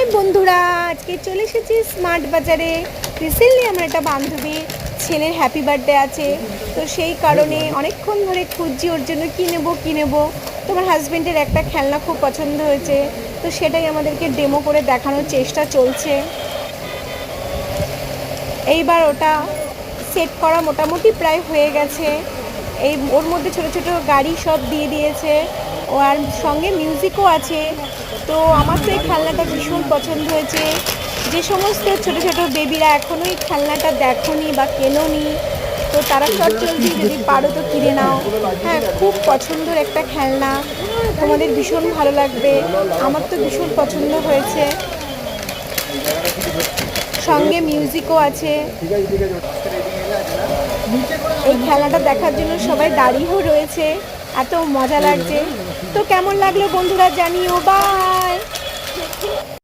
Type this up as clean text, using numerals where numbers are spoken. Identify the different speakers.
Speaker 1: High বন্ধুরা, আজকে চলে এসেছি স্মার্ট বাজারে। রিসেন্টলি আমার একটা বান্ধবী ছেলের হ্যাপি বার্থডে আছে, তো সেই কারণে অনেকক্ষণ ধরে খুঁজছি ওর জন্য কী নেবো। তোমার হাজব্যান্ডের একটা খেলনা খুব পছন্দ হয়েছে, তো সেটাই আমাদেরকে ডেমো করে দেখানোর চেষ্টা চলছে। এইবার ওটা সেট করা মোটামুটি প্রায় হয়ে গেছে। ওর মধ্যে ছোট ছোট গাড়ি সব দিয়ে দিয়েছে, ও আর সঙ্গে মিউজিকও আছে। তো আমার তো এই খেলনাটা ভীষণ পছন্দ হয়েছে। যে সমস্ত ছোট ছোট বেবিরা এখনও এই খেলনাটা দেখোনি বা কেনোনি, তো তারা চটজলদি যদি পারো তো কিনে নাও। হ্যাঁ, খুব পছন্দের একটা খেলনা, তোমাদের ভীষণ ভালো লাগবে। আমার তো ভীষণ পছন্দ হয়েছে। সঙ্গে মিউজিকও আছে। এই খেলাটা দেখার জন্য সবাই দাঁড়িয়েও রয়েছে, এত মজা লাগছে। তো কেমন লাগলো বন্ধুরা জানিও। বাই।